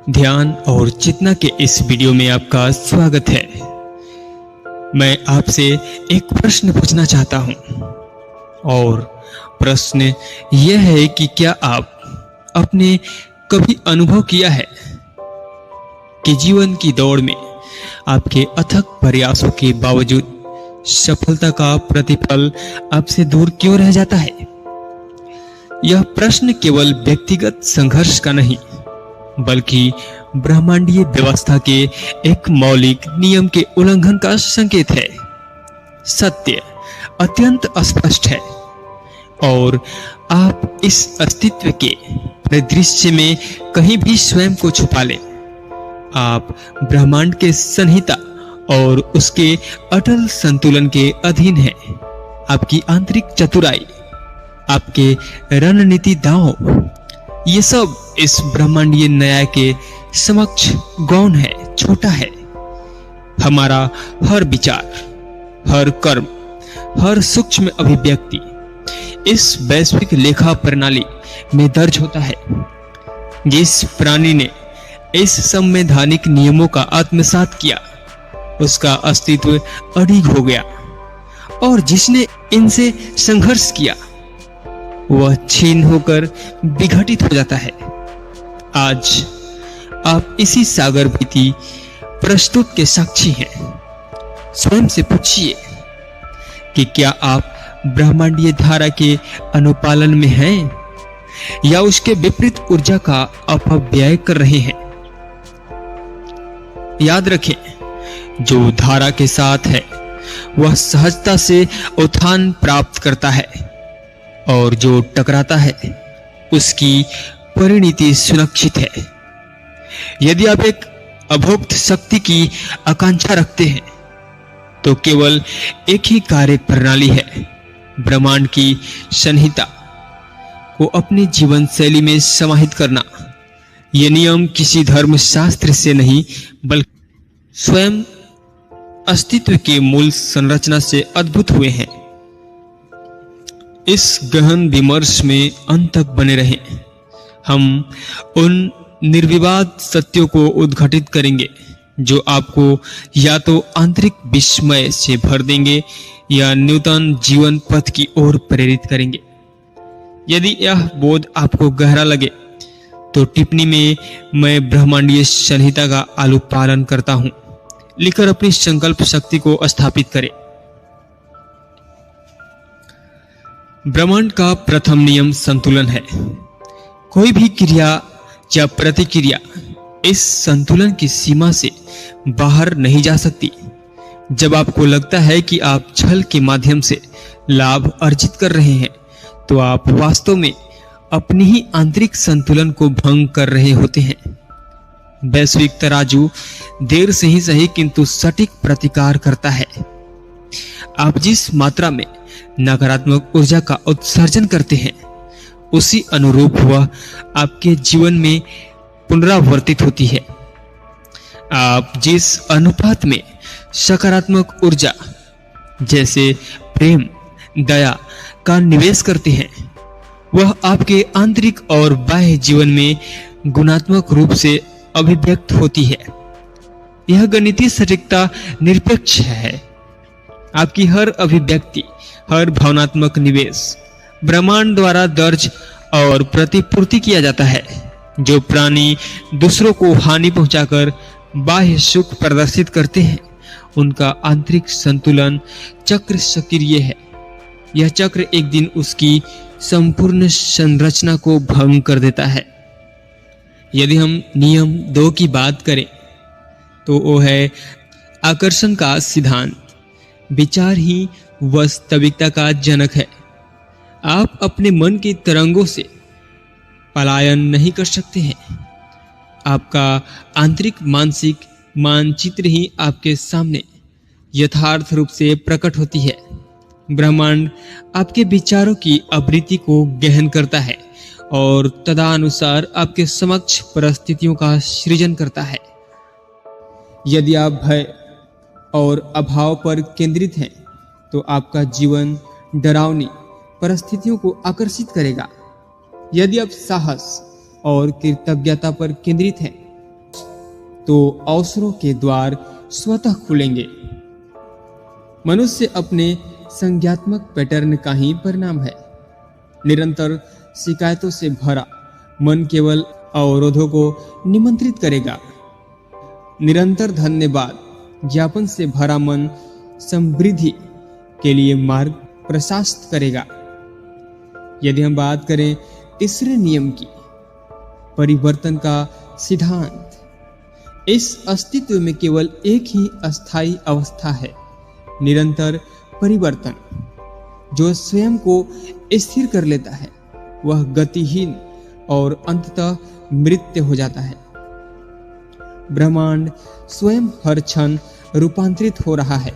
ध्यान और चेतना के इस वीडियो में आपका स्वागत है। मैं आपसे एक प्रश्न पूछना चाहता हूं और प्रश्न यह है कि क्या आप अपने कभी अनुभव किया है कि जीवन की दौड़ में आपके अथक प्रयासों के बावजूद सफलता का प्रतिफल आपसे दूर क्यों रह जाता है? यह प्रश्न केवल व्यक्तिगत संघर्ष का नहीं बल्कि ब्रह्मांडीय व्यवस्था के एक मौलिक नियम के उल्लंघन का संकेत है। सत्य अत्यंत स्पष्ट है और आप इस अस्तित्व के परिदृश्य में कहीं भी स्वयं को छुपा लें। आप ब्रह्मांड के संहिता और उसके अटल संतुलन के अधीन हैं। आपकी आंतरिक चतुराई, आपके रणनीति दांव, ये सब इस ब्रह्मांडीय न्याय के समक्ष गौण है, छोटा है। हमारा हर विचार, हर कर्म, हर सूक्ष्म अभिव्यक्ति इस वैश्विक लेखा प्रणाली में दर्ज होता है। जिस प्राणी ने इस संवैधानिक नियमों का आत्मसात किया, उसका अस्तित्व अडिग हो गया और जिसने इनसे संघर्ष किया, वह छीन होकर विघटित हो जाता है। आज आप इसी सागर भीति प्रस्तुत के साक्षी हैं। स्वयं से पूछिए कि क्या आप ब्रह्मांडीय धारा के अनुपालन में हैं या उसके विपरीत ऊर्जा का अपव्यय कर रहे हैं? याद रखें, जो धारा के साथ है वह सहजता से उत्थान प्राप्त करता है और जो टकराता है उसकी परिणति सुनिश्चित है। यदि आप एक अभोक्त शक्ति की आकांक्षा रखते हैं तो केवल एक ही कार्य प्रणाली है, ब्रह्मांड की संहिता को अपनी जीवन शैली में समाहित करना। यह नियम किसी धर्म शास्त्र से नहीं बल्कि स्वयं अस्तित्व के मूल संरचना से अद्भुत हुए हैं। इस गहन विमर्श में अंत तक बने रहें। हम उन निर्विवाद सत्यों को उद्घाटित करेंगे जो आपको या तो आंतरिक विस्मय से भर देंगे या नूतन जीवन पथ की ओर प्रेरित करेंगे। यदि यह बोध आपको गहरा लगे तो टिप्पणी में मैं ब्रह्मांडीय संहिता का अनुपालन करता हूं लिखकर अपनी संकल्प शक्ति को स्थापित करें। ब्रह्मांड का प्रथम नियम संतुलन है। कोई भी क्रिया या प्रतिक्रिया इस संतुलन की सीमा से बाहर नहीं जा सकती। जब आपको लगता है कि आप छल के माध्यम से लाभ अर्जित कर रहे हैं तो आप वास्तव में अपनी ही आंतरिक संतुलन को भंग कर रहे होते हैं। वैश्विक तराजू देर से ही सही किंतु सटीक प्रतिकार करता है। आप जिस मात्रा में नकारात्मक ऊर्जा का उत्सर्जन करते हैं उसी अनुरूप वह आपके जीवन में पुनरावर्तित होती है। आप जिस अनुपात में सकारात्मक ऊर्जा जैसे प्रेम, दया का निवेश करते हैं वह आपके आंतरिक और बाह्य जीवन में गुणात्मक रूप से अभिव्यक्त होती है। यह गणितीय सटीकता निरपेक्ष है। आपकी हर अभिव्यक्ति, हर भावनात्मक निवेश ब्रह्मांड द्वारा दर्ज और प्रतिपूर्ति किया जाता है। जो प्राणी दूसरों को हानि पहुंचाकर बाह्य सुख प्रदर्शित करते हैं उनका आंतरिक संतुलन चक्र सक्रिय है। यह चक्र एक दिन उसकी संपूर्ण संरचना को भंग कर देता है। यदि हम नियम 2 की बात करें तो वो है आकर्षण का सिद्धांत। विचार ही वास्तविकता का जनक है। आप अपने मन की तरंगों से पलायन नहीं कर सकते हैं। आपका आंतरिक मानसिक मानचित्र ही आपके सामने यथार्थ रूप से प्रकट होती है। ब्रह्मांड आपके विचारों की आवृत्ति को गहन करता है और तदनुसार आपके समक्ष परिस्थितियों का सृजन करता है। यदि आप भय और अभाव पर केंद्रित हैं तो आपका जीवन डरावनी परिस्थितियों को आकर्षित करेगा। यदि आप साहस और कृतज्ञता पर केंद्रित हैं तो अवसरों के द्वार स्वतः खुलेंगे। मनुष्य अपने संज्ञात्मक पैटर्न का ही परिणाम है। निरंतर शिकायतों से भरा मन केवल अवरोधों को निमंत्रित करेगा। निरंतर धन्यवाद ज्ञापन से भरा मन समृद्धि के लिए मार्ग प्रशस्त करेगा। यदि हम बात करें तीसरे नियम की, परिवर्तन का सिद्धांत, इस अस्तित्व में केवल एक ही अस्थायी अवस्था है, निरंतर परिवर्तन। जो स्वयं को स्थिर कर लेता है वह गतिहीन और अंततः मृत्य हो जाता है। ब्रह्मांड स्वयं हर क्षण रूपांतरित हो रहा है,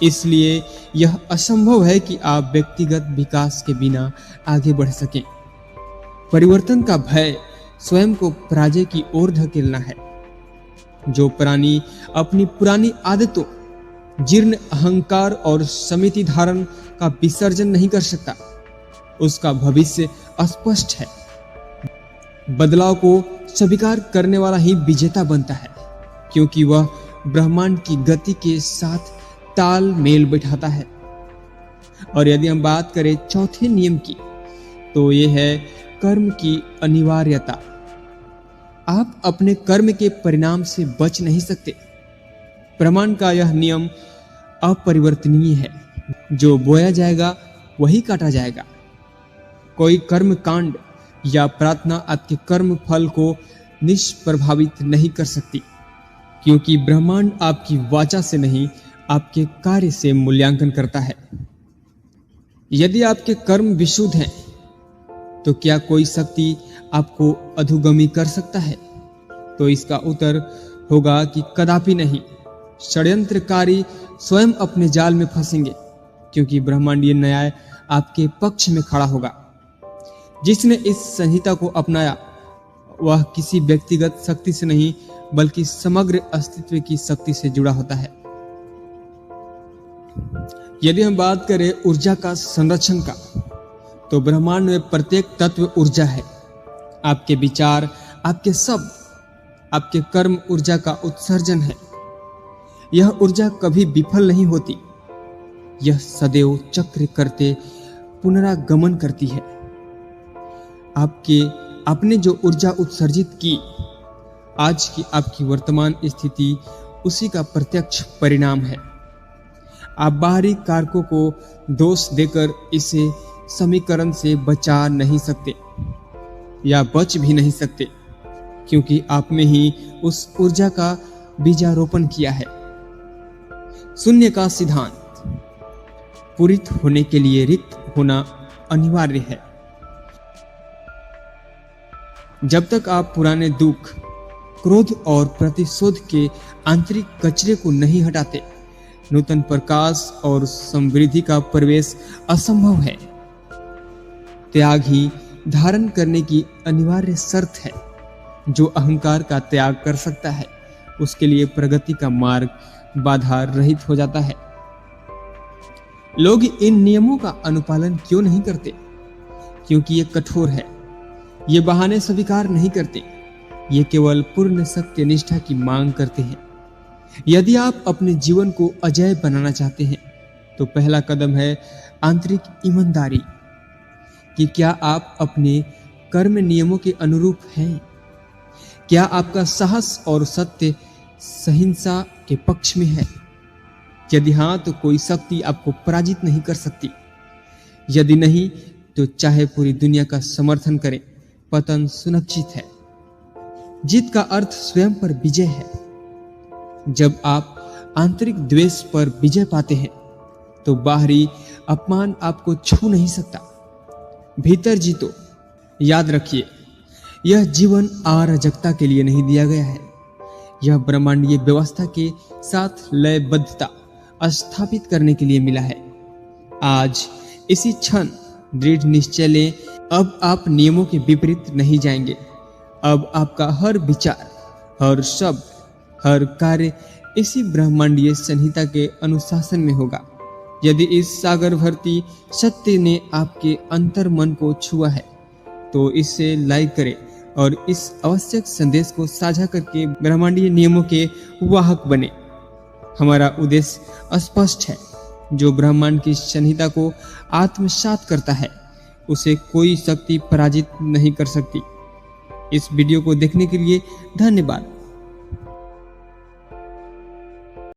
इसलिए यह असंभव है कि आप व्यक्तिगत विकास के बिना आगे बढ़ सकें। परिवर्तन का भय स्वयं को पराजय की ओर धकेलना है। जो प्राणी अपनी पुरानी आदतों, जीर्ण अहंकार और समिति धारण का विसर्जन नहीं कर सकता, उसका भविष्य अस्पष्ट है। बदलाव को स्वीकार करने वाला ही विजेता बनता है, क्योंकि वह ब्रह्मांड की गति के साथ ताल मेल बैठाता है। और यदि हम बात करें चौथे नियम की, तो यह है कर्म की अनिवार्यता। आप अपने कर्म के परिणाम से बच नहीं सकते। ब्रह्मांड का यह नियम अपरिवर्तनीय है। जो बोया जाएगा वही काटा जाएगा। कोई कर्म कांड या प्रार्थना आपके कर्म फल को निष्प्रभावित नहीं कर सकती, क्योंकि ब्रह्मांड आपकी वाचा से नहीं, आपके कार्य से मूल्यांकन करता है। यदि आपके कर्म विशुद्ध हैं, तो क्या कोई शक्ति आपको अधोगमी कर सकता है? तो इसका उत्तर होगा कि कदापि नहीं। षड्यंत्रकारी स्वयं अपने जाल में फंसेंगे, क्योंकि ब्रह्मांडीय न्याय आपके पक्ष में खड़ा होगा। जिसने इस संहिता को अपनाया वह किसी व्यक्तिगत शक्ति से नहीं, बल्कि समग्र अस्तित्व की शक्ति से जुड़ा होता है। यदि हम बात करें ऊर्जा का संरक्षण का, तो ब्रह्मांड में प्रत्येक तत्व ऊर्जा है। आपके विचार, आपके शब्द, आपके कर्म ऊर्जा का उत्सर्जन है। यह ऊर्जा कभी विफल नहीं होती। यह सदैव चक्र करते पुनरागमन करती है। आपने जो ऊर्जा उत्सर्जित की, आज की आपकी वर्तमान स्थिति उसी का प्रत्यक्ष परिणाम है। आप बाहरी कारकों को दोष देकर इसे समीकरण से बचा नहीं सकते या बच भी नहीं सकते, क्योंकि आप में ही उस ऊर्जा का बीजारोपण किया है। शून्य का सिद्धांत, पूरित होने के लिए रिक्त होना अनिवार्य है। जब तक आप पुराने दुख, क्रोध और प्रतिशोध के आंतरिक कचरे को नहीं हटाते, नूतन प्रकाश और समृद्धि का प्रवेश असंभव है। त्याग ही धारण करने की अनिवार्य शर्त है। जो अहंकार का त्याग कर सकता है, उसके लिए प्रगति का मार्ग बाधा रहित हो जाता है। लोग इन नियमों का अनुपालन क्यों नहीं करते? क्योंकि ये कठोर है। ये बहाने स्वीकार नहीं करते। ये केवल पूर्ण सत्य निष्ठा की मांग करते हैं। यदि आप अपने जीवन को अजेय बनाना चाहते हैं, तो पहला कदम है आंतरिक ईमानदारी कि क्या आप अपने कर्म नियमों के अनुरूप हैं। क्या आपका साहस और सत्य सहिंसा के पक्ष में है? यदि हां, तो कोई शक्ति आपको पराजित नहीं कर सकती। यदि नहीं, तो चाहे पूरी दुनिया का समर्थन करे, पतन सुनिश्चित है। जीत का अर्थ स्वयं पर विजय है। जब आप आंतरिक द्वेष पर विजय पाते हैं, तो बाहरी अपमान आपको छू नहीं सकता। भीतर जीतो। याद रखिए, यह जीवन अराजकता के लिए नहीं दिया गया है। यह ब्रह्मांडीय व्यवस्था के साथ लयबद्धता स्थापित करने के लिए मिला है। आज इसी क्षण दृढ़ निश्चय लें, अब आप नियमों के विपरीत नहीं जाएंगे। अब आपका हर विचार, हर शब्द, हर कार्य इसी ब्रह्मांडीय संहिता के अनुशासन में होगा। यदि इस सागर भरती सत्य ने आपके अंतर मन को छुआ है, तो इसे लाइक करें और इस आवश्यक संदेश को साझा करके ब्रह्मांडीय नियमों के वाहक बने। हमारा उद्देश्य स्पष्ट है, जो ब्रह्मांड की संहिता को आत्मसात करता है उसे कोई शक्ति पराजित नहीं कर सकती। इस वीडियो को देखने के लिए धन्यवाद।